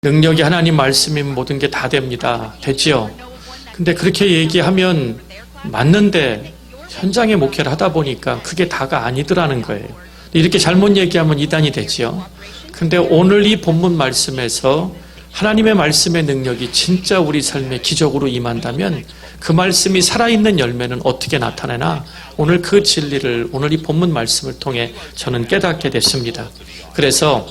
능력이 하나님 말씀이면 모든 게 다 됩니다. 됐지요? 근데 그렇게 얘기하면 맞는데 현장에 목회를 하다 보니까 그게 다가 아니더라는 거예요. 이렇게 잘못 얘기하면 이단이 되지요. 근데 오늘 이 본문 말씀에서 하나님의 말씀의 능력이 진짜 우리 삶에 기적으로 임한다면 그 말씀이 살아있는 열매는 어떻게 나타나나 오늘 그 진리를 오늘 이 본문 말씀을 통해 저는 깨닫게 됐습니다. 그래서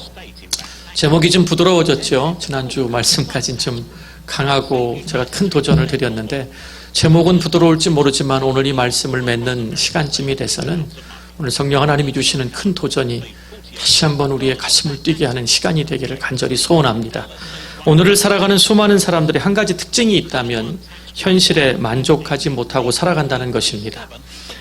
제목이 좀 부드러워졌죠. 지난주 말씀까지는 좀 강하고 제가 큰 도전을 드렸는데 제목은 부드러울지 모르지만 오늘 이 말씀을 맺는 시간쯤이 돼서는 오늘 성령 하나님이 주시는 큰 도전이 다시 한번 우리의 가슴을 뛰게 하는 시간이 되기를 간절히 소원합니다. 오늘을 살아가는 수많은 사람들이 한 가지 특징이 있다면 현실에 만족하지 못하고 살아간다는 것입니다.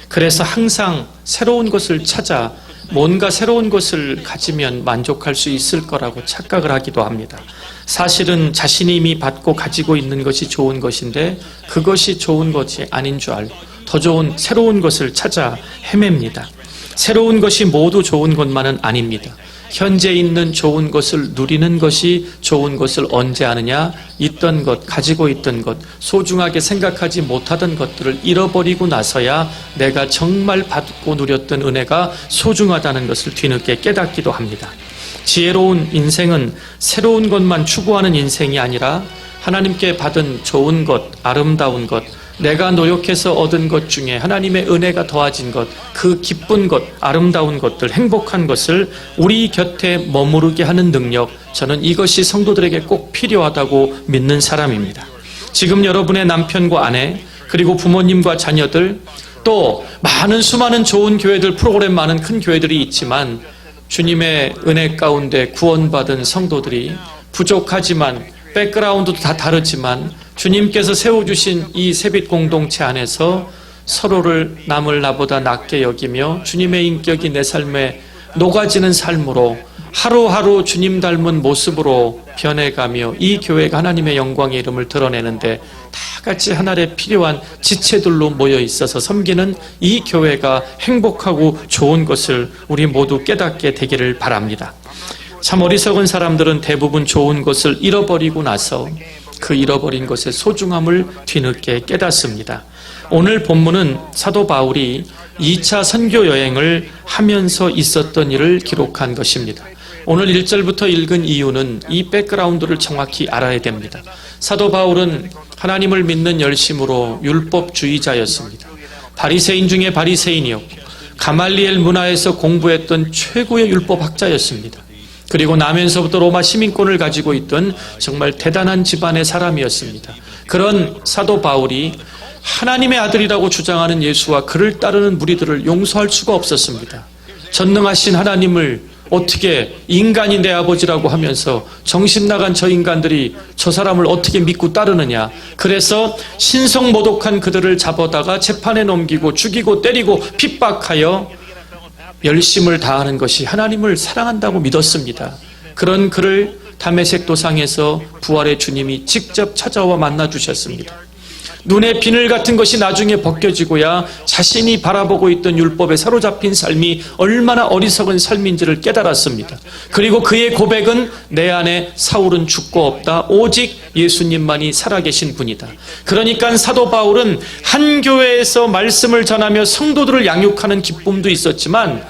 그래서 항상 새로운 것을 찾아 뭔가 새로운 것을 가지면 만족할 수 있을 거라고 착각을 하기도 합니다. 사실은 자신이 이미 받고 가지고 있는 것이 좋은 것인데 그것이 좋은 것이 아닌 줄 알고 더 좋은 새로운 것을 찾아 헤맵니다. 새로운 것이 모두 좋은 것만은 아닙니다. 현재 있는 좋은 것을 누리는 것이 좋은 것을 언제 아느냐? 있던 것, 가지고 있던 것, 소중하게 생각하지 못하던 것들을 잃어버리고 나서야 내가 정말 받고 누렸던 은혜가 소중하다는 것을 뒤늦게 깨닫기도 합니다. 지혜로운 인생은 새로운 것만 추구하는 인생이 아니라 하나님께 받은 좋은 것, 아름다운 것, 내가 노력해서 얻은 것 중에 하나님의 은혜가 더해진 것, 그 기쁜 것, 아름다운 것들, 행복한 것을 우리 곁에 머무르게 하는 능력, 저는 이것이 성도들에게 꼭 필요하다고 믿는 사람입니다. 지금 여러분의 남편과 아내, 그리고 부모님과 자녀들, 또 많은 수많은 좋은 교회들, 프로그램 많은 큰 교회들이 있지만 주님의 은혜 가운데 구원받은 성도들이 부족하지만 백그라운드도 다 다르지만 주님께서 세워주신 이 세빛 공동체 안에서 서로를 남을 나보다 낮게 여기며 주님의 인격이 내 삶에 녹아지는 삶으로 하루하루 주님 닮은 모습으로 변해가며 이 교회가 하나님의 영광의 이름을 드러내는데 다 같이 하나의 필요한 지체들로 모여 있어서 섬기는 이 교회가 행복하고 좋은 것을 우리 모두 깨닫게 되기를 바랍니다. 참 어리석은 사람들은 대부분 좋은 것을 잃어버리고 나서 그 잃어버린 것의 소중함을 뒤늦게 깨닫습니다. 오늘 본문은 사도 바울이 2차 선교 여행을 하면서 있었던 일을 기록한 것입니다. 오늘 1절부터 읽은 이유는 이 백그라운드를 정확히 알아야 됩니다. 사도 바울은 하나님을 믿는 열심으로 율법주의자였습니다. 바리새인 중에 바리새인이었고 가말리엘 문화에서 공부했던 최고의 율법학자였습니다. 그리고 나면서부터 로마 시민권을 가지고 있던 정말 대단한 집안의 사람이었습니다. 그런 사도 바울이 하나님의 아들이라고 주장하는 예수와 그를 따르는 무리들을 용서할 수가 없었습니다. 전능하신 하나님을 어떻게 인간이 내 아버지라고 하면서 정신 나간 저 인간들이 저 사람을 어떻게 믿고 따르느냐. 그래서 신성모독한 그들을 잡아다가 재판에 넘기고 죽이고 때리고 핍박하여 열심을 다하는 것이 하나님을 사랑한다고 믿었습니다. 그런 그를 다메섹 도상에서 부활의 주님이 직접 찾아와 만나주셨습니다. 눈에 비늘 같은 것이 나중에 벗겨지고야 자신이 바라보고 있던 율법에 사로잡힌 삶이 얼마나 어리석은 삶인지를 깨달았습니다. 그리고 그의 고백은 내 안에 사울은 죽고 없다. 오직 예수님만이 살아계신 분이다. 그러니까 사도 바울은 한 교회에서 말씀을 전하며 성도들을 양육하는 기쁨도 있었지만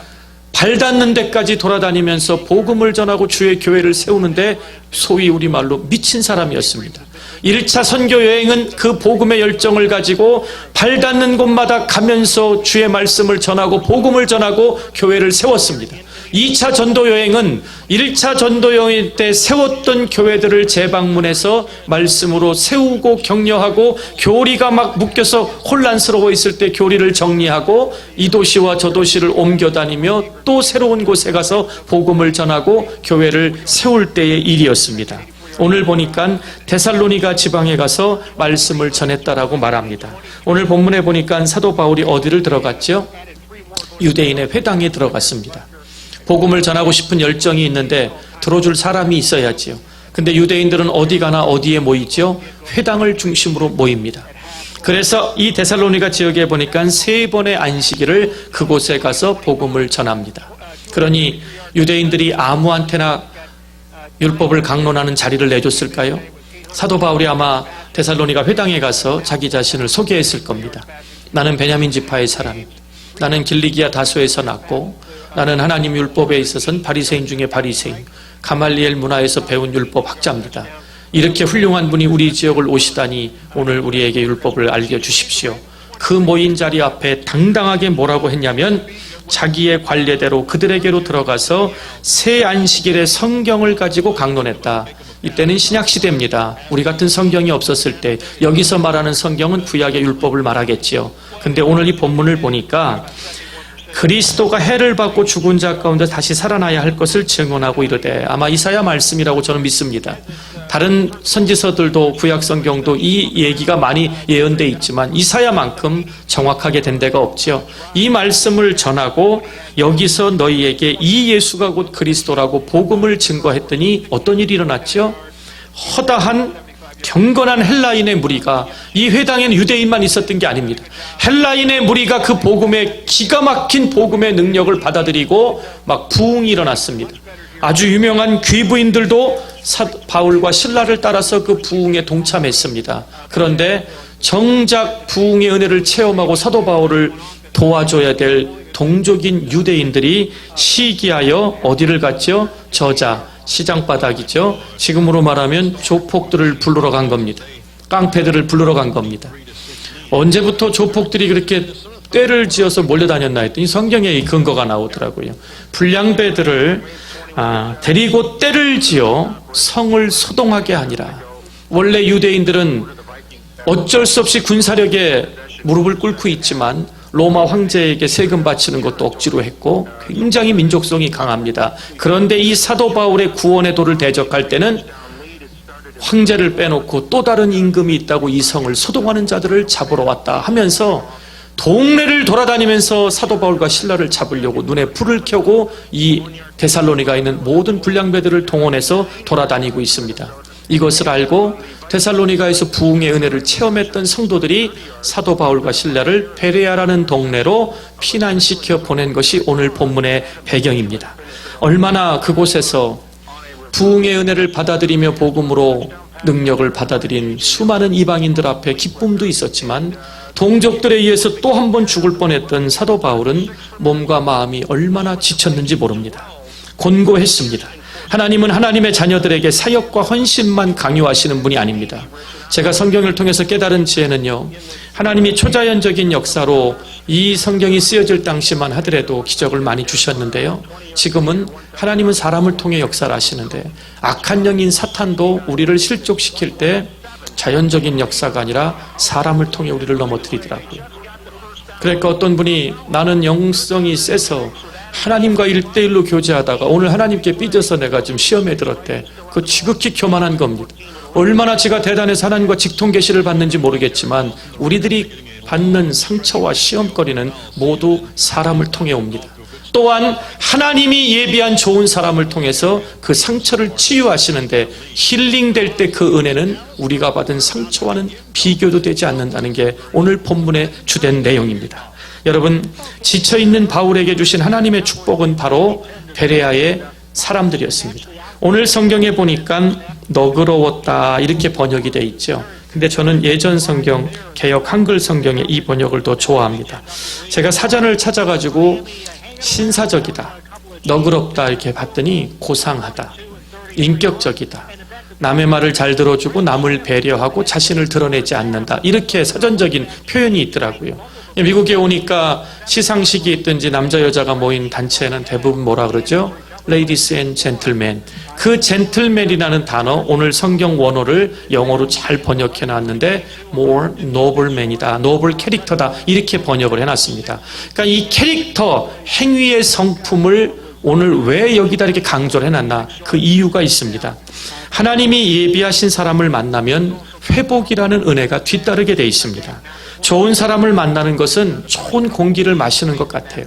발 닿는 데까지 돌아다니면서 복음을 전하고 주의 교회를 세우는데 소위 우리말로 미친 사람이었습니다. 1차 선교 여행은 그 복음의 열정을 가지고 발 닿는 곳마다 가면서 주의 말씀을 전하고 복음을 전하고 교회를 세웠습니다. 2차 전도 여행은 1차 전도 여행 때 세웠던 교회들을 재방문해서 말씀으로 세우고 격려하고 교리가 막 묶여서 혼란스러워 있을 때 교리를 정리하고 이 도시와 저 도시를 옮겨 다니며 또 새로운 곳에 가서 복음을 전하고 교회를 세울 때의 일이었습니다. 오늘 보니까 데살로니가 지방에 가서 말씀을 전했다라고 말합니다. 오늘 본문에 보니까 사도 바울이 어디를 들어갔죠? 유대인의 회당에 들어갔습니다. 복음을 전하고 싶은 열정이 있는데 들어줄 사람이 있어야지요. 근데 유대인들은 어디 가나 어디에 모이죠? 회당을 중심으로 모입니다. 그래서 이 데살로니가 지역에 보니까 3번의 안식일을 그곳에 가서 복음을 전합니다. 그러니 유대인들이 아무한테나 율법을 강론하는 자리를 내줬을까요? 사도 바울이 아마 데살로니가 회당에 가서 자기 자신을 소개했을 겁니다. 나는 베냐민 지파의 사람입니다. 나는 길리기아 다소에서 났고 나는 하나님 율법에 있어서는 바리새인 중에 바리새인, 가말리엘 문화에서 배운 율법 학자입니다. 이렇게 훌륭한 분이 우리 지역을 오시다니 오늘 우리에게 율법을 알려주십시오. 그 모인 자리 앞에 당당하게 뭐라고 했냐면 자기의 관례대로 그들에게로 들어가서 새 안식일에 성경을 가지고 강론했다. 이때는 신약시대입니다. 우리 같은 성경이 없었을 때 여기서 말하는 성경은 구약의 율법을 말하겠지요. 근데 오늘 이 본문을 보니까 그리스도가 해를 받고 죽은 자 가운데 다시 살아나야 할 것을 증언하고 이르되, 아마 이사야 말씀이라고 저는 믿습니다. 다른 선지서들도 구약 성경도 이 얘기가 많이 예언되어 있지만 이사야만큼 정확하게 된 데가 없지요. 이 말씀을 전하고 여기서 너희에게 이 예수가 곧 그리스도라고 복음을 증거했더니 어떤 일이 일어났죠? 허다한 경건한 헬라인의 무리가, 이 회당에는 유대인만 있었던 게 아닙니다. 헬라인의 무리가 그 복음의, 기가 막힌 복음의 능력을 받아들이고 막 부흥이 일어났습니다. 아주 유명한 귀부인들도 바울과 신라를 따라서 그 부흥에 동참했습니다. 그런데 정작 부흥의 은혜를 체험하고 사도 바울을 도와줘야 될 동족인 유대인들이 시기하여 어디를 갔죠? 저자, 시장바닥이죠. 지금으로 말하면 조폭들을 불러러 간 겁니다. 깡패들을 불러러 간 겁니다. 언제부터 조폭들이 그렇게 떼를 지어서 몰려다녔나 했더니 성경에 근거가 나오더라고요. 불량배들을 데리고 떼를 지어 성을 소동하게 하니라. 원래 유대인들은 어쩔 수 없이 군사력에 무릎을 꿇고 있지만 로마 황제에게 세금 바치는 것도 억지로 했고 굉장히 민족성이 강합니다. 그런데 이 사도 바울의 구원의 도를 대적할 때는 황제를 빼놓고 또 다른 임금이 있다고 이 성을 소동하는 자들을 잡으러 왔다 하면서 동네를 돌아다니면서 사도 바울과 신라를 잡으려고 눈에 불을 켜고 이 데살로니가에 있는 모든 불량배들을 동원해서 돌아다니고 있습니다. 이것을 알고 데살로니가에서 부흥의 은혜를 체험했던 성도들이 사도 바울과 신라를 베레아라는 동네로 피난시켜 보낸 것이 오늘 본문의 배경입니다. 얼마나 그곳에서 부흥의 은혜를 받아들이며 복음으로 능력을 받아들인 수많은 이방인들 앞에 기쁨도 있었지만 동족들에 의해서 또 한 번 죽을 뻔했던 사도 바울은 몸과 마음이 얼마나 지쳤는지 모릅니다. 곤고했습니다. 하나님은 하나님의 자녀들에게 사역과 헌신만 강요하시는 분이 아닙니다. 제가 성경을 통해서 깨달은 지혜는요, 하나님이 초자연적인 역사로 이 성경이 쓰여질 당시만 하더라도 기적을 많이 주셨는데요, 지금은 하나님은 사람을 통해 역사를 하시는데 악한 영인 사탄도 우리를 실족시킬 때 자연적인 역사가 아니라 사람을 통해 우리를 넘어뜨리더라고요. 그러니까 어떤 분이 나는 영성이 세서 하나님과 1대1로 교제하다가 오늘 하나님께 삐져서 내가 지금 시험에 들었대. 그거 지극히 교만한 겁니다. 얼마나 제가 대단해서 하나님과 직통 계시를 받는지 모르겠지만 우리들이 받는 상처와 시험거리는 모두 사람을 통해 옵니다. 또한 하나님이 예비한 좋은 사람을 통해서 그 상처를 치유하시는데 힐링될 때 그 은혜는 우리가 받은 상처와는 비교도 되지 않는다는 게 오늘 본문의 주된 내용입니다. 여러분, 지쳐있는 바울에게 주신 하나님의 축복은 바로 베레아의 사람들이었습니다. 오늘 성경에 보니까 너그러웠다 이렇게 번역이 되어 있죠. 근데 저는 예전 성경, 개역 한글 성경의 이 번역을 더 좋아합니다. 제가 사전을 찾아가지고 신사적이다, 너그럽다 이렇게 봤더니 고상하다, 인격적이다, 남의 말을 잘 들어주고 남을 배려하고 자신을 드러내지 않는다, 이렇게 사전적인 표현이 있더라고요. 미국에 오니까 시상식이 있든지 남자 여자가 모인 단체는 대부분 뭐라 그러죠? Ladies and Gentlemen. 그 젠틀맨이라는 단어, 오늘 성경 원어를 영어로 잘 번역해 놨는데 more noble man이다, noble 캐릭터다 이렇게 번역을 해놨습니다. 그러니까 이 캐릭터, 행위의 성품을 오늘 왜 여기다 이렇게 강조를 해놨나? 그 이유가 있습니다. 하나님이 예비하신 사람을 만나면 회복이라는 은혜가 뒤따르게 돼 있습니다. 좋은 사람을 만나는 것은 좋은 공기를 마시는 것 같아요.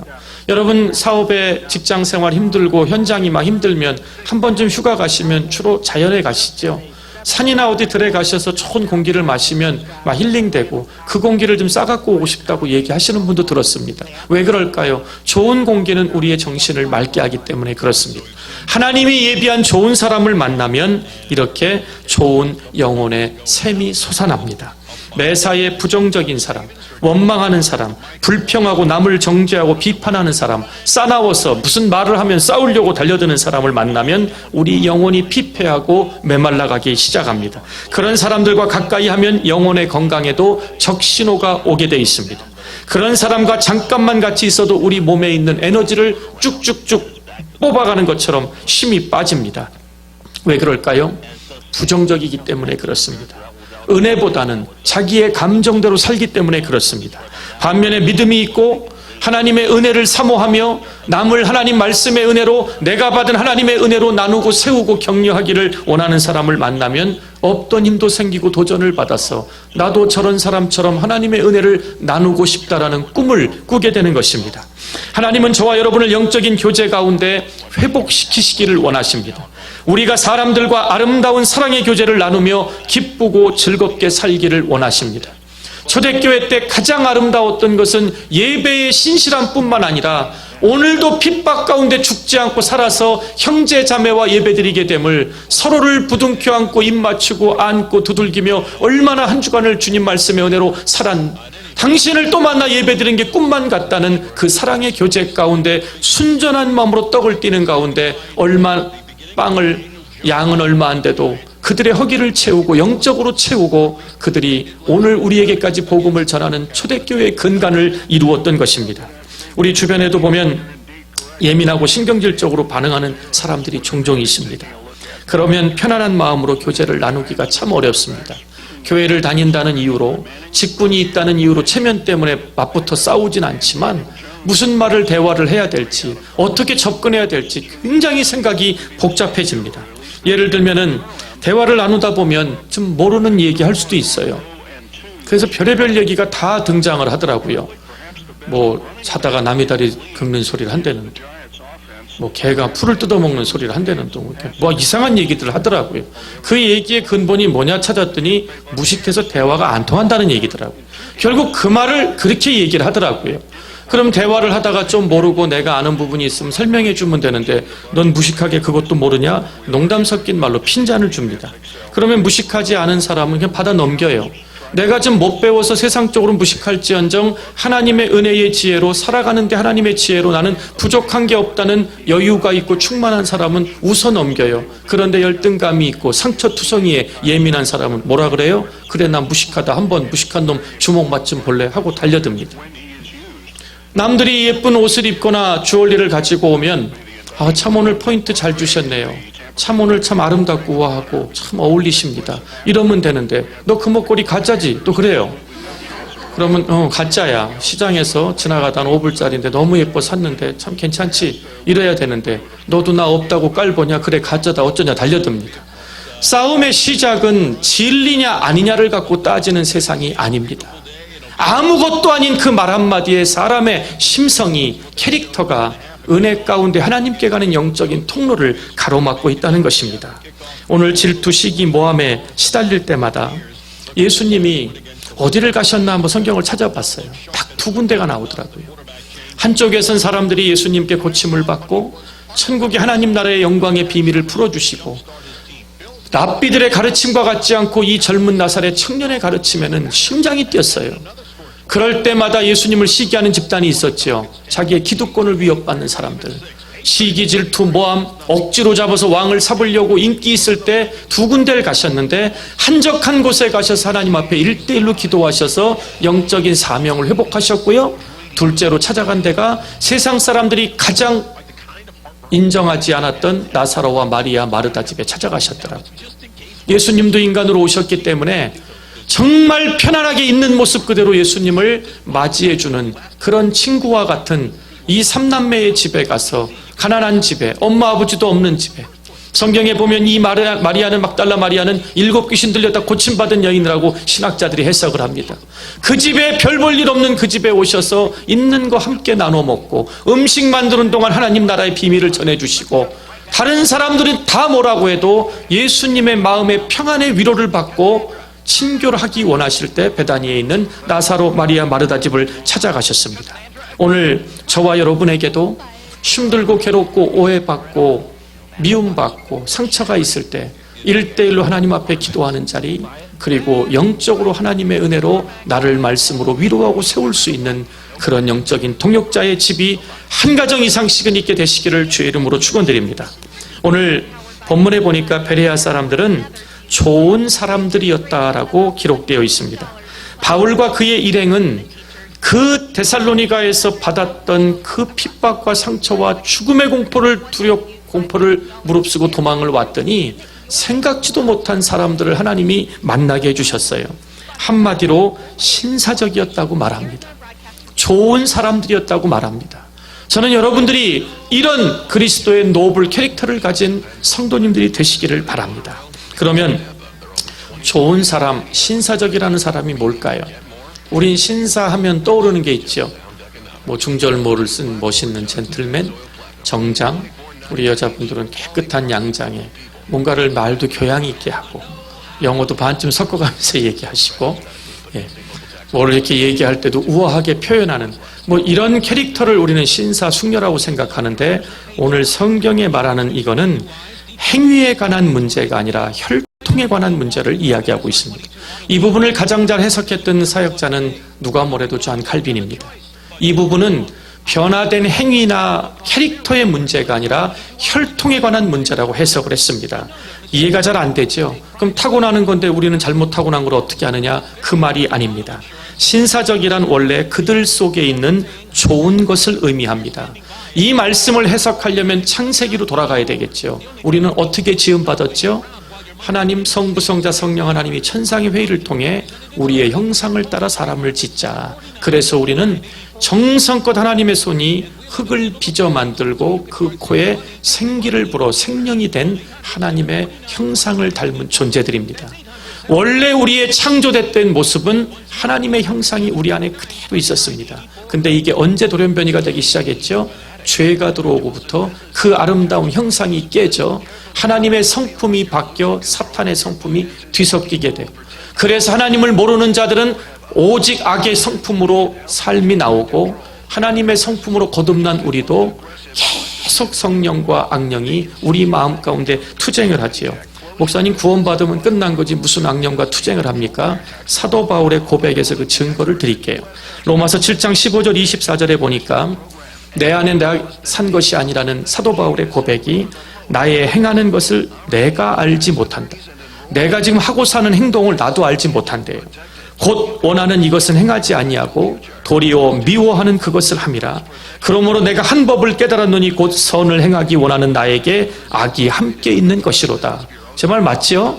여러분, 사업에 직장생활 힘들고 현장이 막 힘들면 한 번쯤 휴가 가시면 주로 자연에 가시죠. 산이나 어디 들에 가셔서 좋은 공기를 마시면 막 힐링되고 그 공기를 좀 싸갖고 오고 싶다고 얘기하시는 분도 들었습니다. 왜 그럴까요? 좋은 공기는 우리의 정신을 맑게 하기 때문에 그렇습니다. 하나님이 예비한 좋은 사람을 만나면 이렇게 좋은 영혼의 샘이 솟아납니다. 매사에 부정적인 사람, 원망하는 사람, 불평하고 남을 정죄하고 비판하는 사람, 싸나워서 무슨 말을 하면 싸우려고 달려드는 사람을 만나면 우리 영혼이 피폐하고 메말라가기 시작합니다. 그런 사람들과 가까이 하면 영혼의 건강에도 적신호가 오게 돼 있습니다. 그런 사람과 잠깐만 같이 있어도 우리 몸에 있는 에너지를 쭉쭉쭉 뽑아가는 것처럼 힘이 빠집니다. 왜 그럴까요? 부정적이기 때문에 그렇습니다. 은혜보다는 자기의 감정대로 살기 때문에 그렇습니다. 반면에 믿음이 있고 하나님의 은혜를 사모하며 남을 하나님 말씀의 은혜로, 내가 받은 하나님의 은혜로 나누고 세우고 격려하기를 원하는 사람을 만나면 없던 힘도 생기고 도전을 받아서 나도 저런 사람처럼 하나님의 은혜를 나누고 싶다라는 꿈을 꾸게 되는 것입니다. 하나님은 저와 여러분을 영적인 교제 가운데 회복시키시기를 원하십니다. 우리가 사람들과 아름다운 사랑의 교제를 나누며 기쁘고 즐겁게 살기를 원하십니다. 초대교회 때 가장 아름다웠던 것은 예배의 신실함 뿐만 아니라 오늘도 핍박 가운데 죽지 않고 살아서 형제 자매와 예배드리게 됨을 서로를 부둥켜 안고 입 맞추고 안고 두들기며 얼마나 한 주간을 주님 말씀의 은혜로 당신을 또 만나 예배드린 게 꿈만 같다는 그 사랑의 교제 가운데 순전한 마음으로 떡을 띠는 가운데 양은 얼마 안 돼도 그들의 허기를 채우고 영적으로 채우고 그들이 오늘 우리에게까지 복음을 전하는 초대교회의 근간을 이루었던 것입니다. 우리 주변에도 보면 예민하고 신경질적으로 반응하는 사람들이 종종 있습니다. 그러면 편안한 마음으로 교제를 나누기가 참 어렵습니다. 교회를 다닌다는 이유로, 직분이 있다는 이유로 체면 때문에 맞붙어 싸우진 않지만 무슨 말을 대화를 해야 될지, 어떻게 접근해야 될지 굉장히 생각이 복잡해집니다. 예를 들면은 대화를 나누다 보면 좀 모르는 얘기 할 수도 있어요. 그래서 별의별 얘기가 다 등장을 하더라고요. 뭐 자다가 남의 다리 긁는 소리를 한다는, 뭐 개가 풀을 뜯어먹는 소리를 한다는 등 뭐 이상한 얘기들을 하더라고요. 그 얘기의 근본이 뭐냐 찾았더니 무식해서 대화가 안 통한다는 얘기더라고요. 결국 그 말을 그렇게 얘기를 하더라고요. 그럼 대화를 하다가 좀 모르고 내가 아는 부분이 있으면 설명해 주면 되는데 넌 무식하게 그것도 모르냐? 농담 섞인 말로 핀잔을 줍니다. 그러면 무식하지 않은 사람은 그냥 받아 넘겨요. 내가 좀 못 배워서 세상적으로 무식할지언정 하나님의 은혜의 지혜로 살아가는데 하나님의 지혜로 나는 부족한 게 없다는 여유가 있고 충만한 사람은 웃어 넘겨요. 그런데 열등감이 있고 상처투성이에 예민한 사람은 뭐라 그래요? 그래 난 무식하다, 한번 무식한 놈 주먹 맛 좀 볼래? 하고 달려듭니다. 남들이 예쁜 옷을 입거나 주얼리를 가지고 오면 참 오늘 포인트 잘 주셨네요. 참 오늘 참 아름답고 우아하고 참 어울리십니다. 이러면 되는데 너 그 목걸이 가짜지? 또 그래요. 그러면 가짜야. 시장에서 지나가다 5불짜리인데 너무 예뻐 샀는데 참 괜찮지? 이래야 되는데 너도 나 없다고 깔보냐? 그래 가짜다 어쩌냐 달려듭니다. 싸움의 시작은 진리냐 아니냐를 갖고 따지는 세상이 아닙니다. 아무것도 아닌 그 말 한마디에 사람의 심성이, 캐릭터가 은혜 가운데 하나님께 가는 영적인 통로를 가로막고 있다는 것입니다. 오늘 질투, 시기, 모함에 시달릴 때마다 예수님이 어디를 가셨나 한번 성경을 찾아봤어요. 딱 두 군데가 나오더라고요. 한쪽에선 사람들이 예수님께 고침을 받고 천국의 하나님 나라의 영광의 비밀을 풀어주시고, 랍비들의 가르침과 같지 않고 이 젊은 나사렛 청년의 가르침에는 심장이 뛰었어요. 그럴 때마다 예수님을 시기하는 집단이 있었죠. 자기의 기득권을 위협받는 사람들. 시기, 질투, 모함, 억지로 잡아서 왕을 삼으려고 인기 있을 때 두 군데를 가셨는데 한적한 곳에 가셔서 하나님 앞에 1대1로 기도하셔서 영적인 사명을 회복하셨고요. 둘째로 찾아간 데가 세상 사람들이 가장 인정하지 않았던 나사로와 마리아, 마르다 집에 찾아가셨더라고요. 예수님도 인간으로 오셨기 때문에 정말 편안하게 있는 모습 그대로 예수님을 맞이해주는 그런 친구와 같은 이 삼남매의 집에 가서, 가난한 집에, 엄마 아버지도 없는 집에, 성경에 보면 이 마리아는, 막달라 마리아는 7 귀신 들렸다 고침받은 여인이라고 신학자들이 해석을 합니다. 그 집에 별 볼 일 없는 그 집에 오셔서 있는 거 함께 나눠 먹고 음식 만드는 동안 하나님 나라의 비밀을 전해주시고 다른 사람들이 다 뭐라고 해도 예수님의 마음의 평안의 위로를 받고 친교를 하기 원하실 때 베다니에 있는 나사로, 마리아, 마르다 집을 찾아가셨습니다. 오늘 저와 여러분에게도 힘들고 괴롭고 오해받고 미움받고 상처가 있을 때 1대1로 하나님 앞에 기도하는 자리, 그리고 영적으로 하나님의 은혜로 나를 말씀으로 위로하고 세울 수 있는 그런 영적인 동역자의 집이 한 가정 이상씩은 있게 되시기를 주의 이름으로 축원드립니다. 오늘 본문에 보니까 베레아 사람들은 좋은 사람들이었다라고 기록되어 있습니다. 바울과 그의 일행은 그 데살로니가에서 받았던 그 핍박과 상처와 죽음의 공포를 무릅쓰고 도망을 왔더니 생각지도 못한 사람들을 하나님이 만나게 해주셨어요. 한마디로 신사적이었다고 말합니다. 좋은 사람들이었다고 말합니다. 저는 여러분들이 이런 그리스도의 노블 캐릭터를 가진 성도님들이 되시기를 바랍니다. 그러면 좋은 사람, 신사적이라는 사람이 뭘까요? 우린 신사하면 떠오르는 게 있죠. 중절모를 쓴 멋있는 젠틀맨, 정장, 우리 여자분들은 깨끗한 양장에 뭔가를 말도 교양 있게 하고 영어도 반쯤 섞어가면서 얘기하시고, 뭘 이렇게 얘기할 때도 우아하게 표현하는 이런 캐릭터를 우리는 신사숙녀라고 생각하는데, 오늘 성경에 말하는 이거는 행위에 관한 문제가 아니라 혈통에 관한 문제를 이야기하고 있습니다. 이 부분을 가장 잘 해석했던 사역자는 누가 뭐래도 존 칼빈입니다. 이 부분은 변화된 행위나 캐릭터의 문제가 아니라 혈통에 관한 문제라고 해석을 했습니다. 이해가 잘 안 되죠? 그럼 타고나는 건데 우리는 잘못 타고난 걸 어떻게 하느냐? 그 말이 아닙니다. 신사적이란 원래 그들 속에 있는 좋은 것을 의미합니다. 이 말씀을 해석하려면 창세기로 돌아가야 되겠죠. 우리는 어떻게 지음받았죠? 하나님 성부 성자 성령 하나님이 천상의 회의를 통해 우리의 형상을 따라 사람을 짓자. 그래서 우리는 정성껏 하나님의 손이 흙을 빚어 만들고 그 코에 생기를 불어 생명이 된 하나님의 형상을 닮은 존재들입니다. 원래 우리의 창조됐던 모습은 하나님의 형상이 우리 안에 그대로 있었습니다. 근데 이게 언제 돌연변이가 되기 시작했죠? 죄가 들어오고부터 그 아름다운 형상이 깨져 하나님의 성품이 바뀌어 사탄의 성품이 뒤섞이게 되고, 그래서 하나님을 모르는 자들은 오직 악의 성품으로 삶이 나오고, 하나님의 성품으로 거듭난 우리도 계속 성령과 악령이 우리 마음 가운데 투쟁을 하지요. 목사님, 구원받으면 끝난 거지 무슨 악령과 투쟁을 합니까? 사도 바울의 고백에서 그 증거를 드릴게요. 로마서 7장 15절 24절에 보니까 내 안에 내가 산 것이 아니라는 사도 바울의 고백이, 나의 행하는 것을 내가 알지 못한다. 내가 지금 하고 사는 행동을 나도 알지 못한대요. 곧 원하는 이것은 행하지 아니하고 도리어 미워하는 그것을 함이라. 그러므로 내가 한 법을 깨달았노니 곧 선을 행하기 원하는 나에게 악이 함께 있는 것이로다. 제 말 맞지요?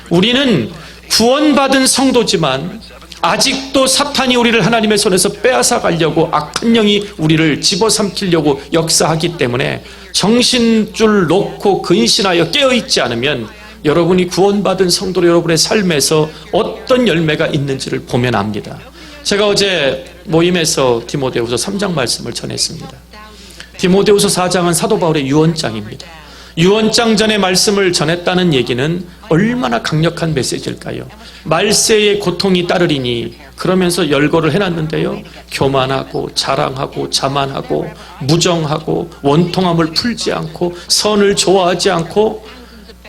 우리는 구원받은 성도지만 아직도 사탄이 우리를 하나님의 손에서 빼앗아 가려고, 악한 영이 우리를 집어삼키려고 역사하기 때문에 정신줄 놓고 근신하여 깨어있지 않으면 여러분이 구원받은 성도로 여러분의 삶에서 어떤 열매가 있는지를 보면 압니다. 제가 어제 모임에서 디모데후서 3장 말씀을 전했습니다. 디모데후서 4장은 사도 바울의 유언장입니다. 유언장 전에 말씀을 전했다는 얘기는 얼마나 강력한 메시지일까요? 말세의 고통이 따르리니, 그러면서 열거를 해놨는데요. 교만하고 자랑하고 자만하고 무정하고 원통함을 풀지 않고 선을 좋아하지 않고,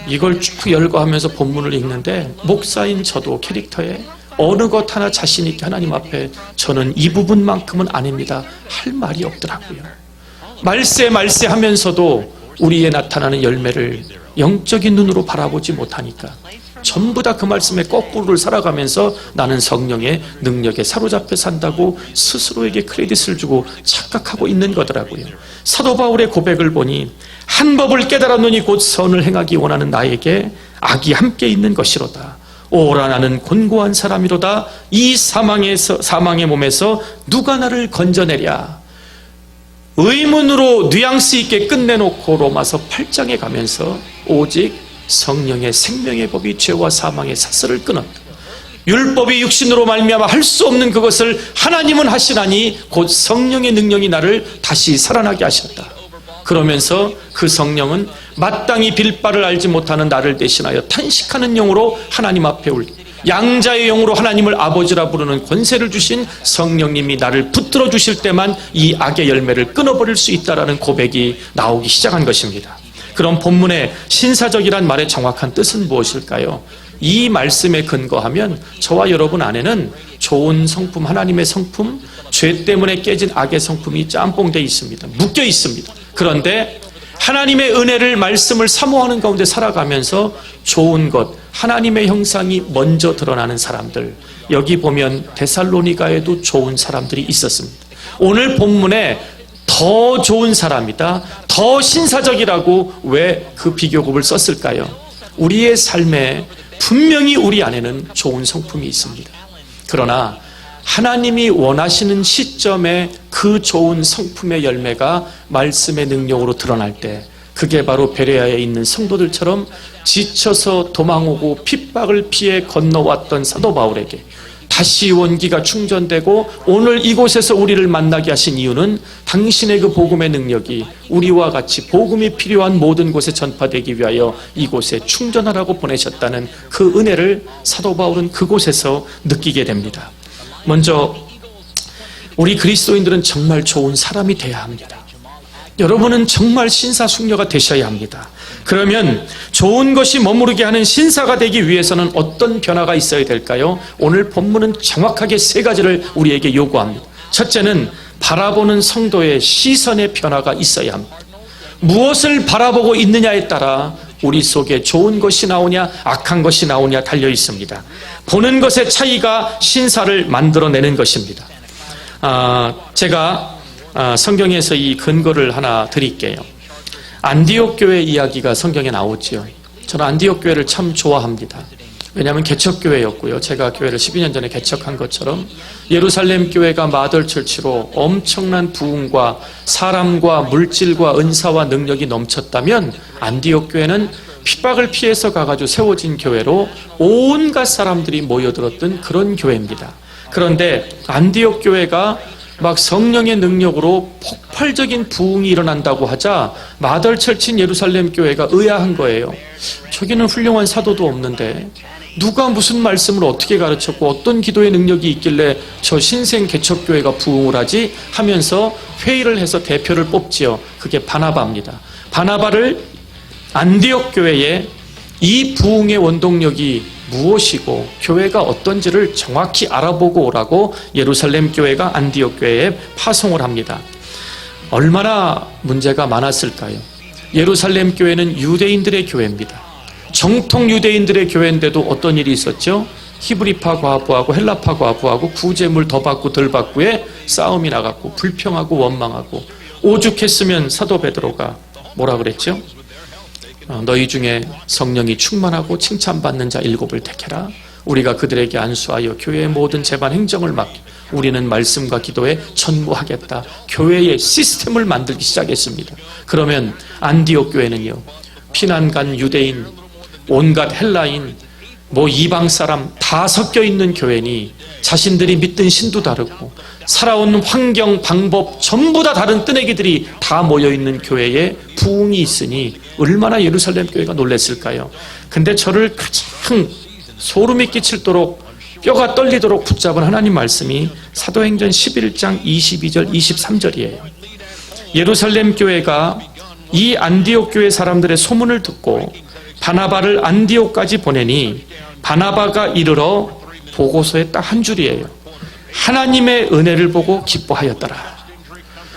이걸 쭉 열거하면서 본문을 읽는데 목사인 저도 캐릭터에 어느 것 하나 자신 있게 하나님 앞에 저는 이 부분만큼은 아닙니다 할 말이 없더라고요. 말세 하면서도 우리에 나타나는 열매를 영적인 눈으로 바라보지 못하니까 전부 다 그 말씀에 거꾸로를 살아가면서 나는 성령의 능력에 사로잡혀 산다고 스스로에게 크레딧을 주고 착각하고 있는 거더라고요. 사도 바울의 고백을 보니 한 법을 깨달았노니 곧 선을 행하기 원하는 나에게 악이 함께 있는 것이로다. 오라 나는 곤고한 사람이로다. 이 사망의 몸에서 누가 나를 건져내랴. 의문으로 뉘앙스 있게 끝내놓고 로마서 8장에 가면서 오직 성령의 생명의 법이 죄와 사망의 사슬을 끊었다. 율법이 육신으로 말미암아 할 수 없는 그것을 하나님은 하시나니 곧 성령의 능력이 나를 다시 살아나게 하셨다. 그러면서 그 성령은 마땅히 빌 바를 알지 못하는 나를 대신하여 탄식하는 영으로 하나님 앞에 올 양자의 영으로 하나님을 아버지라 부르는 권세를 주신 성령님이 나를 붙들어 주실 때만 이 악의 열매를 끊어버릴 수 있다라는 고백이 나오기 시작한 것입니다. 그럼 본문의 신사적이란 말의 정확한 뜻은 무엇일까요? 이 말씀에 근거하면 저와 여러분 안에는 좋은 성품, 하나님의 성품, 죄 때문에 깨진 악의 성품이 짬뽕되어 있습니다. 묶여 있습니다. 그런데 하나님의 은혜를, 말씀을 사모하는 가운데 살아가면서 좋은 것, 하나님의 형상이 먼저 드러나는 사람들, 여기 보면 데살로니가에도 좋은 사람들이 있었습니다. 오늘 본문에 더 좋은 사람이다, 더 신사적이라고 왜 그 비교급을 썼을까요? 우리의 삶에 분명히 우리 안에는 좋은 성품이 있습니다. 그러나 하나님이 원하시는 시점에 그 좋은 성품의 열매가 말씀의 능력으로 드러날 때, 그게 바로 베레아에 있는 성도들처럼 지쳐서 도망오고 핍박을 피해 건너왔던 사도 바울에게 다시 원기가 충전되고 오늘 이곳에서 우리를 만나게 하신 이유는 당신의 그 복음의 능력이 우리와 같이 복음이 필요한 모든 곳에 전파되기 위하여 이곳에 충전하라고 보내셨다는 그 은혜를 사도 바울은 그곳에서 느끼게 됩니다. 먼저 우리 그리스도인들은 정말 좋은 사람이 되어야 합니다. 여러분은 정말 신사숙녀가 되셔야 합니다. 그러면 좋은 것이 머무르게 하는 신사가 되기 위해서는 어떤 변화가 있어야 될까요? 오늘 본문은 정확하게 세 가지를 우리에게 요구합니다. 첫째는 바라보는 성도의 시선의 변화가 있어야 합니다. 무엇을 바라보고 있느냐에 따라 우리 속에 좋은 것이 나오냐 악한 것이 나오냐 달려 있습니다. 보는 것의 차이가 신사를 만들어내는 것입니다. 제가 성경에서 이 근거를 하나 드릴게요. 안디옥 교회 이야기가 성경에 나오지요. 저는 안디옥 교회를 참 좋아합니다. 왜냐하면 개척교회였고요. 제가 교회를 12년 전에 개척한 것처럼 예루살렘 교회가 마더처치로 엄청난 부흥과 사람과 물질과 은사와 능력이 넘쳤다면 안디옥 교회는 핍박을 피해서 가가지고 세워진 교회로 온갖 사람들이 모여들었던 그런 교회입니다. 그런데 안디옥 교회가 막 성령의 능력으로 폭발적인 부흥이 일어난다고 하자 마더처치인 예루살렘 교회가 의아한 거예요. 저기는 훌륭한 사도도 없는데 누가 무슨 말씀을 어떻게 가르쳤고 어떤 기도의 능력이 있길래 저 신생 개척교회가 부흥을 하지 하면서 회의를 해서 대표를 뽑지요. 그게 바나바입니다. 바나바를 안디옥 교회에 이 부흥의 원동력이 무엇이고 교회가 어떤지를 정확히 알아보고 오라고 예루살렘 교회가 안디옥 교회에 파송을 합니다. 얼마나 문제가 많았을까요? 예루살렘 교회는 유대인들의 교회입니다. 정통 유대인들의 교회인데도 어떤 일이 있었죠? 히브리파 과부하고 헬라파 과부하고 구제물 더 받고 덜 받고의 싸움이 나갔고 불평하고 원망하고 오죽했으면 사도 베드로가 뭐라 그랬죠? 너희 중에 성령이 충만하고 칭찬받는 자 7을 택해라. 우리가 그들에게 안수하여 교회의 모든 재반 행정을 맡겨 우리는 말씀과 기도에 전무하겠다. 교회의 시스템을 만들기 시작했습니다. 그러면 안디옥 교회는요, 피난간 유대인, 온갖 헬라인, 이방 사람 다 섞여 있는 교회니 자신들이 믿던 신도 다르고 살아온 환경, 방법 전부 다 다른 뜨내기들이 다 모여있는 교회에 부흥이 있으니 얼마나 예루살렘 교회가 놀랐을까요? 근데 저를 가장 소름이 끼칠도록 뼈가 떨리도록 붙잡은 하나님 말씀이 사도행전 11장 22절 23절이에요. 예루살렘 교회가 이 안디옥 교회 사람들의 소문을 듣고 바나바를 안디옥까지 보내니 바나바가 이르러 보고서에 딱 한 줄이에요. 하나님의 은혜를 보고 기뻐하였더라.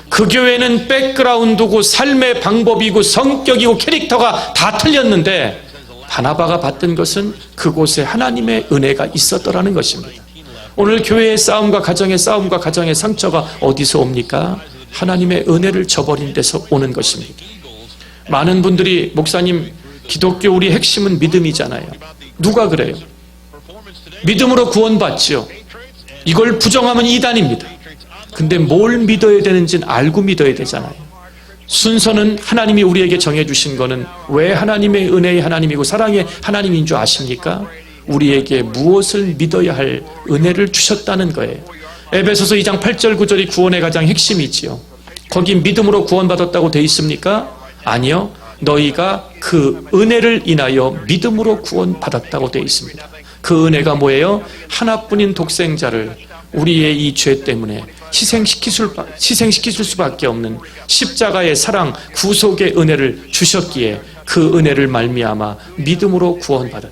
그 교회는 백그라운드고 삶의 방법이고 성격이고 캐릭터가 다 틀렸는데 바나바가 받던 것은 그곳에 하나님의 은혜가 있었더라는 것입니다. 오늘 교회의 싸움과 가정의 상처가 어디서 옵니까? 하나님의 은혜를 저버린 데서 오는 것입니다. 많은 분들이 목사님 기독교 우리 핵심은 믿음이잖아요. 누가 그래요? 믿음으로 구원받지요. 이걸 부정하면 이단입니다. 근데 뭘 믿어야 되는지는 알고 믿어야 되잖아요. 순서는 하나님이 우리에게 정해주신 거는 왜 하나님의 은혜의 하나님이고 사랑의 하나님인 줄 아십니까? 우리에게 무엇을 믿어야 할 은혜를 주셨다는 거예요. 에베소서 2장 8절 9절이 구원의 가장 핵심이지요. 거기 믿음으로 구원받았다고 돼 있습니까? 아니요. 너희가 그 은혜를 인하여 믿음으로 구원받았다고 돼 있습니다. 그 은혜가 뭐예요? 하나뿐인 독생자를 우리의 이 죄 때문에 희생시킬 수밖에 없는 십자가의 사랑, 구속의 은혜를 주셨기에 그 은혜를 말미암아 믿음으로 구원받은,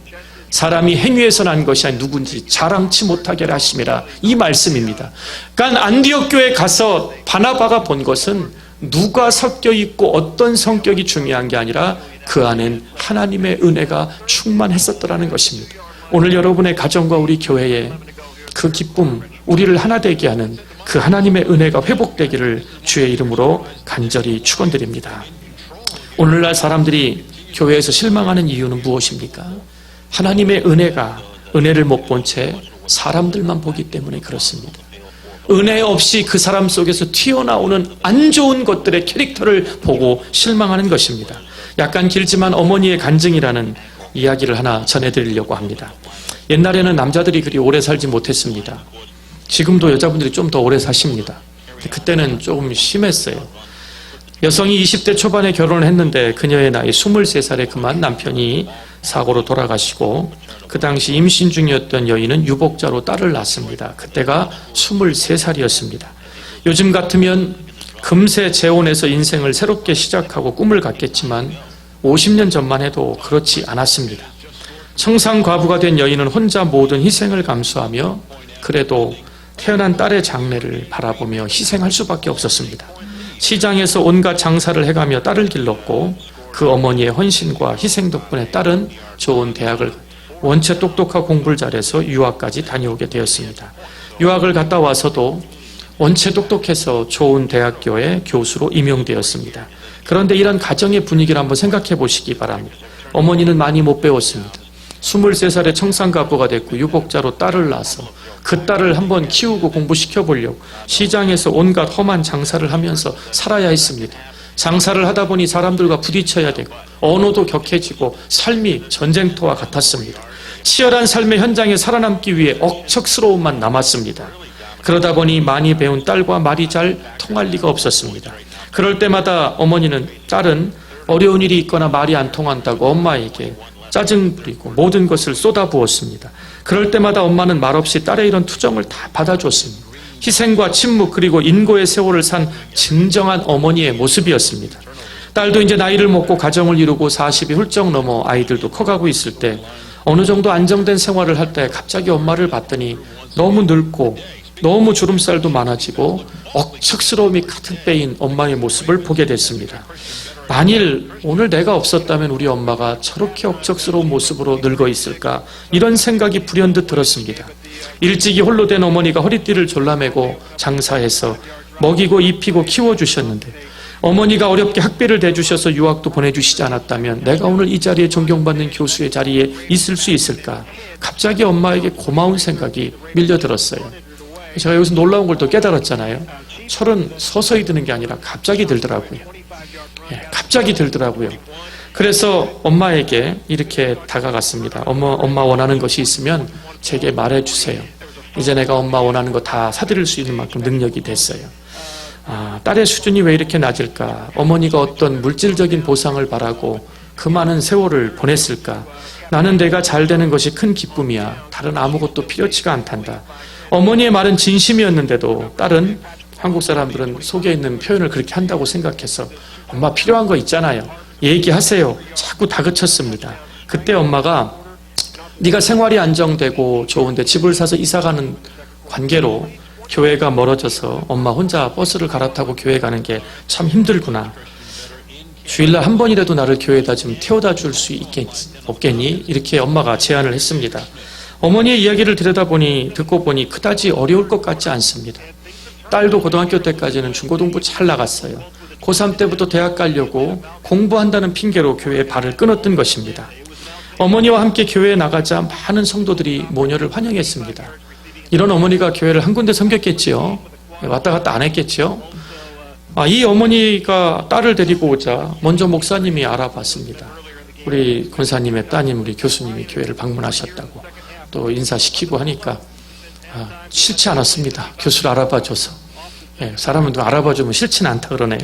사람이 행위에서 난 것이 아니 누군지 자랑치 못하게 하심이라, 이 말씀입니다. 그러니까 안디옥 교회에 가서 바나바가 본 것은 누가 섞여 있고 어떤 성격이 중요한 게 아니라 그 안엔 하나님의 은혜가 충만했었더라는 것입니다. 오늘 여러분의 가정과 우리 교회에 그 기쁨, 우리를 하나 되게 하는 그 하나님의 은혜가 회복되기를 주의 이름으로 간절히 축원드립니다. 오늘날 사람들이 교회에서 실망하는 이유는 무엇입니까? 하나님의 은혜를 못 본 채 사람들만 보기 때문에 그렇습니다. 은혜 없이 그 사람 속에서 튀어나오는 안 좋은 것들의 캐릭터를 보고 실망하는 것입니다. 약간 길지만 어머니의 간증이라는 이야기를 하나 전해드리려고 합니다. 옛날에는 남자들이 그리 오래 살지 못했습니다. 지금도 여자분들이 좀 더 오래 사십니다. 그때는 조금 심했어요. 여성이 20대 초반에 결혼을 했는데 그녀의 나이 23살에 그만 남편이 사고로 돌아가시고, 그 당시 임신 중이었던 여인은 유복자로 딸을 낳습니다. 그때가 23살이었습니다. 요즘 같으면 금세 재혼해서 인생을 새롭게 시작하고 꿈을 갖겠지만 50년 전만 해도 그렇지 않았습니다. 청산과부가 된 여인은 혼자 모든 희생을 감수하며 그래도 태어난 딸의 장래를 바라보며 희생할 수밖에 없었습니다. 시장에서 온갖 장사를 해가며 딸을 길렀고, 그 어머니의 헌신과 희생 덕분에 딸은 좋은 대학을, 원체 똑똑하고 공부를 잘해서 유학까지 다녀오게 되었습니다. 유학을 갔다 와서도 원체 똑똑해서 좋은 대학교의 교수로 임용되었습니다. 그런데 이런 가정의 분위기를 한번 생각해 보시기 바랍니다. 어머니는 많이 못 배웠습니다. 23살에 청산가부가 됐고 유복자로 딸을 낳아서 그 딸을 한번 키우고 공부시켜 보려고 시장에서 온갖 험한 장사를 하면서 살아야 했습니다. 장사를 하다 보니 사람들과 부딪혀야 되고 언어도 격해지고 삶이 전쟁터와 같았습니다. 치열한 삶의 현장에 살아남기 위해 억척스러움만 남았습니다. 그러다 보니 많이 배운 딸과 말이 잘 통할 리가 없었습니다. 그럴 때마다 딸은 어려운 일이 있거나 말이 안 통한다고 엄마에게 짜증 부리고 모든 것을 쏟아부었습니다. 그럴 때마다 엄마는 말없이 딸의 이런 투정을 다 받아줬습니다. 희생과 침묵 그리고 인고의 세월을 산 진정한 어머니의 모습이었습니다. 딸도 이제 나이를 먹고 가정을 이루고 40이 훌쩍 넘어 아이들도 커가고 있을 때 어느 정도 안정된 생활을 할 때 갑자기 엄마를 봤더니 너무 늙고 너무 주름살도 많아지고 억척스러움이 가득 빼인 엄마의 모습을 보게 됐습니다. 만일 오늘 내가 없었다면 우리 엄마가 저렇게 억척스러운 모습으로 늙어 있을까, 이런 생각이 불현듯 들었습니다. 일찍이 홀로 된 어머니가 허리띠를 졸라매고 장사해서 먹이고 입히고 키워주셨는데, 어머니가 어렵게 학비를 대주셔서 유학도 보내주시지 않았다면 내가 오늘 이 자리에 존경받는 교수의 자리에 있을 수 있을까, 갑자기 엄마에게 고마운 생각이 밀려들었어요. 제가 여기서 놀라운 걸 또 깨달았잖아요. 철은 서서히 드는 게 아니라 갑자기 들더라고요. 갑자기 들더라고요. 그래서 엄마에게 이렇게 다가갔습니다. 엄마 원하는 것이 있으면 제게 말해주세요. 이제 내가 엄마 원하는 거 다 사드릴 수 있는 만큼 능력이 됐어요. 딸의 수준이 왜 이렇게 낮을까? 어머니가 어떤 물질적인 보상을 바라고 그 많은 세월을 보냈을까? 나는 내가 잘 되는 것이 큰 기쁨이야. 다른 아무것도 필요치가 않단다. 어머니의 말은 진심이었는데도 딸은, 한국 사람들은 속에 있는 표현을 그렇게 한다고 생각해서 엄마 필요한 거 있잖아요. 얘기하세요. 자꾸 다그쳤습니다. 그때 엄마가 네가 생활이 안정되고 좋은데 집을 사서 이사가는 관계로 교회가 멀어져서 엄마 혼자 버스를 갈아타고 교회 가는 게 참 힘들구나. 주일날 한 번이라도 나를 교회에다 좀 태워다 줄 수 없겠니? 이렇게 엄마가 제안을 했습니다. 어머니의 이야기를 듣고 보니 그다지 어려울 것 같지 않습니다. 딸도 고등학교 때까지는 중고등부 잘 나갔어요. 고3 때부터 대학 가려고 공부한다는 핑계로 교회에 발을 끊었던 것입니다. 어머니와 함께 교회에 나가자 많은 성도들이 모녀를 환영했습니다. 이런 어머니가 교회를 한 군데 섬겼겠지요. 왔다 갔다 안 했겠지요. 이 어머니가 딸을 데리고 오자 먼저 목사님이 알아봤습니다. 우리 권사님의 따님, 우리 교수님이 교회를 방문하셨다고 또 인사시키고 하니까 싫지 않았습니다. 교수를 알아봐줘서. 사람은 또 알아봐주면 싫지는 않다 그러네요.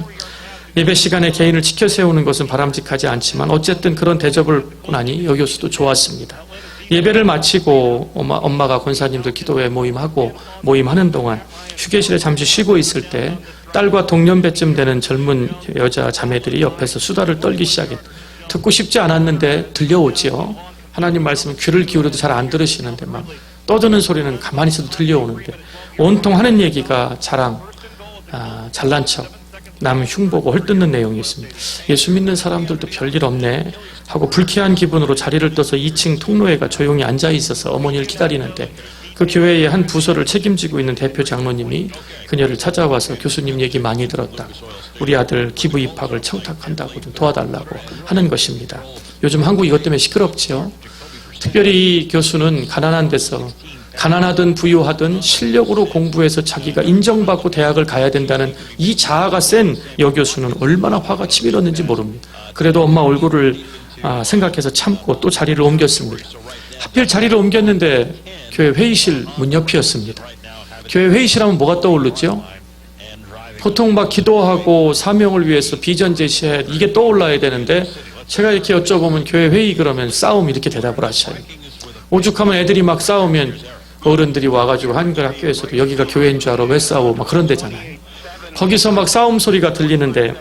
예배 시간에 개인을 지켜 세우는 것은 바람직하지 않지만 어쨌든 그런 대접을 받고 나니 여 교수도 좋았습니다. 예배를 마치고 엄마가 권사님들 기도회 모임하는 동안 휴게실에 잠시 쉬고 있을 때 딸과 동년배쯤 되는 젊은 여자 자매들이 옆에서 수다를 떨기 시작했. 듣고 싶지 않았는데 들려오지요. 하나님 말씀은 귀를 기울여도 잘 안 들으시는데 막 떠드는 소리는 가만히 있어도 들려오는데 온통 하는 얘기가 자랑, 잘난 척, 남 흉보고 헐뜯는 내용이 있습니다. 예수 믿는 사람들도 별일 없네 하고 불쾌한 기분으로 자리를 떠서 2층 통로에가 조용히 앉아 있어서 어머니를 기다리는데 그 교회의 한 부서를 책임지고 있는 대표 장로님이 그녀를 찾아와서 교수님 얘기 많이 들었다. 우리 아들 기부 입학을 청탁한다고 좀 도와달라고 하는 것입니다. 요즘 한국 이것 때문에 시끄럽지요. 특별히 이 교수는 가난한 데서 가난하든 부유하든 실력으로 공부해서 자기가 인정받고 대학을 가야 된다는 이 자아가 센 여교수는 얼마나 화가 치밀었는지 모릅니다. 그래도 엄마 얼굴을 생각해서 참고 또 자리를 옮겼습니다. 하필 자리를 옮겼는데 교회 회의실 문 옆이었습니다. 교회 회의실 하면 뭐가 떠오르죠? 보통 막 기도하고 사명을 위해서 비전 제시해 이게 떠올라야 되는데 제가 이렇게 여쭤보면 교회 회의 그러면 싸움 이렇게 대답을 하셔요. 오죽하면 애들이 막 싸우면 어른들이 와가지고 한글 학교에서도 여기가 교회인 줄 알아 왜 싸워 막 그런 데잖아요. 거기서 막 싸움 소리가 들리는데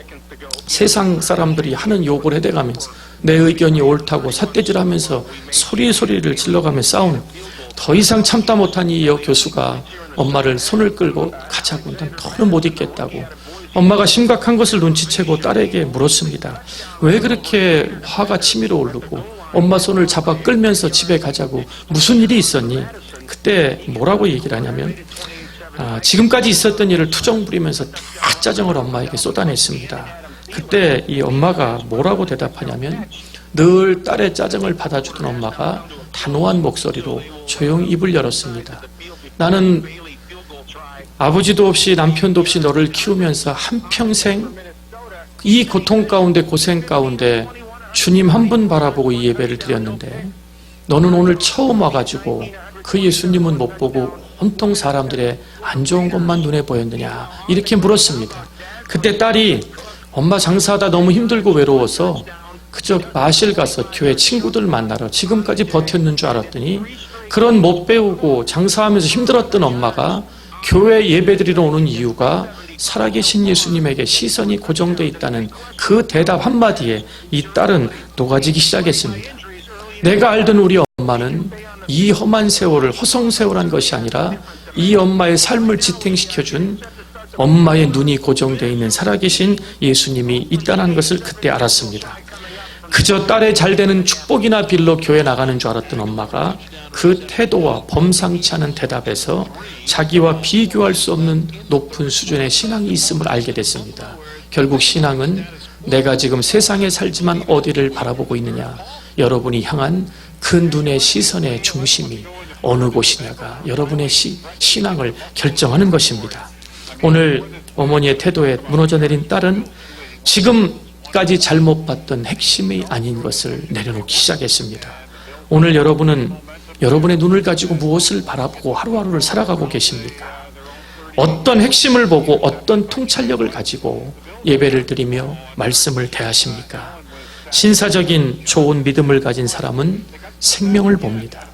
세상 사람들이 하는 욕을 해대가면서 내 의견이 옳다고 삿대질하면서 소리를 질러가며 싸우는 더 이상 참다 못한 이 교수가 엄마를 손을 끌고 가자고 난 더는 못 있겠다고 엄마가 심각한 것을 눈치채고 딸에게 물었습니다. 왜 그렇게 화가 치밀어 오르고 엄마 손을 잡아 끌면서 집에 가자고 무슨 일이 있었니? 그때 뭐라고 얘기를 하냐면 지금까지 있었던 일을 투정 부리면서 다 짜증을 엄마에게 쏟아냈습니다. 그때 이 엄마가 뭐라고 대답하냐면 늘 딸의 짜증을 받아주던 엄마가 단호한 목소리로 조용히 입을 열었습니다. 나는 아버지도 없이 남편도 없이 너를 키우면서 한평생 이 고통 가운데 고생 가운데 주님 한 분 바라보고 이 예배를 드렸는데 너는 오늘 처음 와가지고 그 예수님은 못 보고 온통 사람들의 안 좋은 것만 눈에 보였느냐 이렇게 물었습니다. 그때 딸이 엄마 장사하다 너무 힘들고 외로워서 그저 마실 가서 교회 친구들 만나러 지금까지 버텼는 줄 알았더니 그런 못 배우고 장사하면서 힘들었던 엄마가 교회 예배드리러 오는 이유가 살아계신 예수님에게 시선이 고정되어 있다는 그 대답 한마디에 이 딸은 녹아지기 시작했습니다. 내가 알던 우리 엄마는 이 험한 세월을 허송세월한 것이 아니라 이 엄마의 삶을 지탱시켜준 엄마의 눈이 고정되어 있는 살아계신 예수님이 있다는 것을 그때 알았습니다. 그저 딸의 잘되는 축복이나 빌러 교회 나가는 줄 알았던 엄마가 그 태도와 범상치 않은 대답에서 자기와 비교할 수 없는 높은 수준의 신앙이 있음을 알게 됐습니다. 결국 신앙은 내가 지금 세상에 살지만 어디를 바라보고 있느냐, 여러분이 향한 그 눈의 시선의 중심이 어느 곳이냐가 여러분의 신앙을 결정하는 것입니다. 오늘 어머니의 태도에 무너져 내린 딸은 지금까지 잘못 봤던 핵심이 아닌 것을 내려놓기 시작했습니다. 오늘 여러분은 여러분의 눈을 가지고 무엇을 바라보고 하루하루를 살아가고 계십니까? 어떤 핵심을 보고 어떤 통찰력을 가지고 예배를 드리며 말씀을 대하십니까? 신사적인 좋은 믿음을 가진 사람은 생명을 봅니다.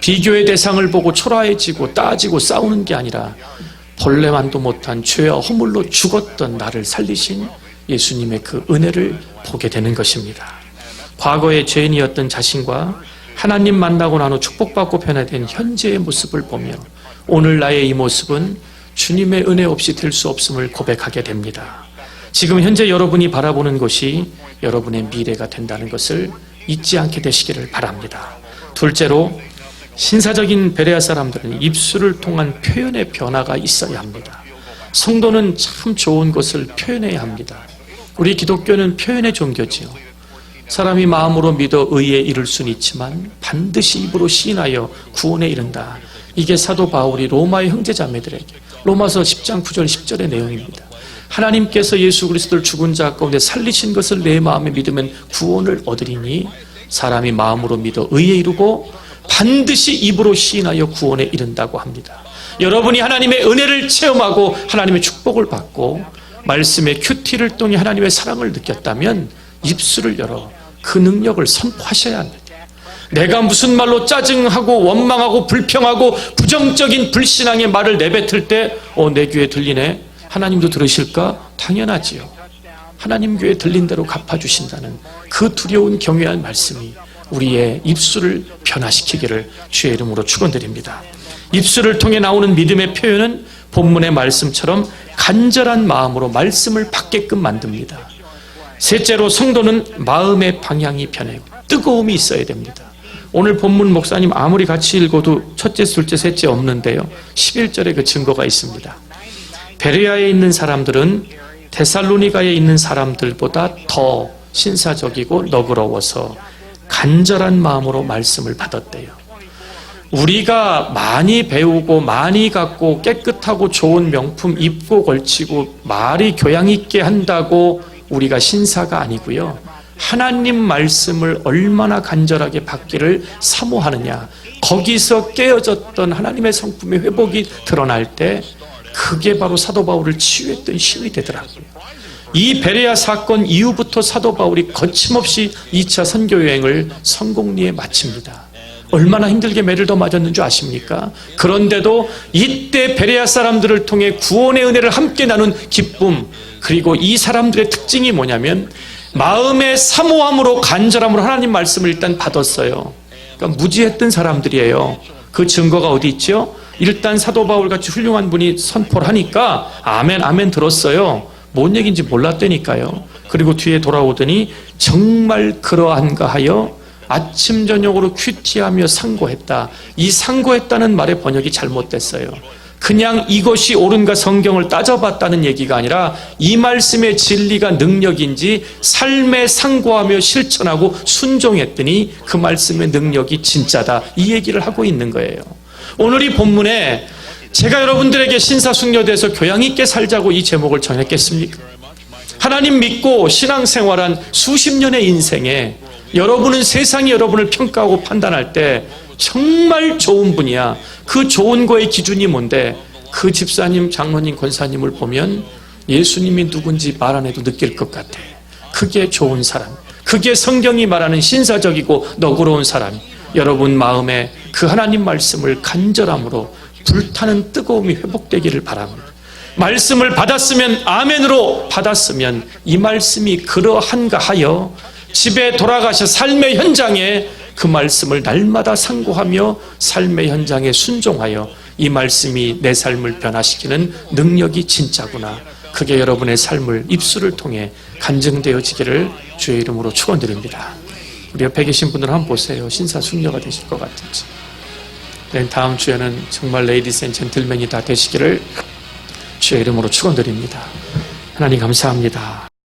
비교의 대상을 보고 초라해지고 따지고 싸우는 게 아니라 벌레만도 못한 죄와 허물로 죽었던 나를 살리신 예수님의 그 은혜를 보게 되는 것입니다. 과거의 죄인이었던 자신과 하나님 만나고 난 후 축복받고 변화된 현재의 모습을 보며 오늘 나의 이 모습은 주님의 은혜 없이 될 수 없음을 고백하게 됩니다. 지금 현재 여러분이 바라보는 것이 여러분의 미래가 된다는 것을 잊지 않게 되시기를 바랍니다. 둘째로 신사적인 베레아 사람들은 입술을 통한 표현의 변화가 있어야 합니다. 성도는 참 좋은 것을 표현해야 합니다. 우리 기독교는 표현의 종교지요. 사람이 마음으로 믿어 의에 이를 수는 있지만 반드시 입으로 시인하여 구원에 이른다. 이게 사도 바울이 로마의 형제자매들에게 로마서 10장 9절 10절의 내용입니다. 하나님께서 예수 그리스도를 죽은 자 가운데 살리신 것을 내 마음에 믿으면 구원을 얻으리니 사람이 마음으로 믿어 의에 이르고 반드시 입으로 시인하여 구원에 이른다고 합니다. 여러분이 하나님의 은혜를 체험하고 하나님의 축복을 받고 말씀의 큐티를 통해 하나님의 사랑을 느꼈다면 입술을 열어 그 능력을 선포하셔야 합니다. 내가 무슨 말로 짜증하고 원망하고 불평하고 부정적인 불신앙의 말을 내뱉을 때 내 귀에 들리네. 하나님도 들으실까? 당연하지요. 하나님 귀에 들린 대로 갚아주신다는 그 두려운 경외한 말씀이 우리의 입술을 변화시키기를 주의 이름으로 축원드립니다. 입술을 통해 나오는 믿음의 표현은 본문의 말씀처럼 간절한 마음으로 말씀을 받게끔 만듭니다. 셋째로 성도는 마음의 방향이 변해요. 뜨거움이 있어야 됩니다. 오늘 본문 목사님 아무리 같이 읽어도 첫째, 둘째, 셋째 없는데요. 11절에 그 증거가 있습니다. 베레아에 있는 사람들은 데살로니가에 있는 사람들보다 더 신사적이고 너그러워서 간절한 마음으로 말씀을 받았대요. 우리가 많이 배우고 많이 갖고 깨끗하고 좋은 명품 입고 걸치고 말이 교양 있게 한다고 우리가 신사가 아니고요. 하나님 말씀을 얼마나 간절하게 받기를 사모하느냐, 거기서 깨어졌던 하나님의 성품의 회복이 드러날 때 그게 바로 사도 바울을 치유했던 힘이 되더라고요. 이 베레아 사건 이후부터 사도 바울이 거침없이 2차 선교 여행을 성공리에 마칩니다. 얼마나 힘들게 매를 더 맞았는 줄 아십니까? 그런데도 이때 베레아 사람들을 통해 구원의 은혜를 함께 나눈 기쁨, 그리고 이 사람들의 특징이 뭐냐면 마음의 사모함으로 간절함으로 하나님 말씀을 일단 받았어요. 그러니까 무지했던 사람들이에요. 그 증거가 어디 있죠? 일단 사도 바울같이 훌륭한 분이 선포를 하니까 아멘 아멘 들었어요. 뭔 얘기인지 몰랐다니까요. 그리고 뒤에 돌아오더니 정말 그러한가 하여 아침 저녁으로 큐티하며 상고했다. 이 상고했다는 말의 번역이 잘못됐어요. 그냥 이것이 옳은가 성경을 따져봤다는 얘기가 아니라 이 말씀의 진리가 능력인지 삶에 상고하며 실천하고 순종했더니 그 말씀의 능력이 진짜다. 이 얘기를 하고 있는 거예요. 오늘 이 본문에 제가 여러분들에게 신사숙녀돼서 교양 있게 살자고 이 제목을 정했겠습니까? 하나님 믿고 신앙생활한 수십 년의 인생에 여러분은 세상이 여러분을 평가하고 판단할 때 정말 좋은 분이야. 그 좋은 거의 기준이 뭔데? 그 집사님, 장로님, 권사님을 보면 예수님이 누군지 말 안 해도 느낄 것 같아. 그게 좋은 사람, 그게 성경이 말하는 신사적이고 너그러운 사람. 여러분 마음에 그 하나님 말씀을 간절함으로 불타는 뜨거움이 회복되기를 바랍니다. 말씀을 받았으면 아멘으로 받았으면 이 말씀이 그러한가 하여 집에 돌아가셔 삶의 현장에 그 말씀을 날마다 상고하며 삶의 현장에 순종하여 이 말씀이 내 삶을 변화시키는 능력이 진짜구나. 그게 여러분의 삶을 입술을 통해 간증되어지기를 주의 이름으로 축원드립니다. 우리 옆에 계신 분들 한번 보세요. 신사숙녀가 되실 것 같은지. 다음 주에는 정말 레이디스 앤 젠틀맨이 다 되시기를 주의 이름으로 축원드립니다. 하나님 감사합니다.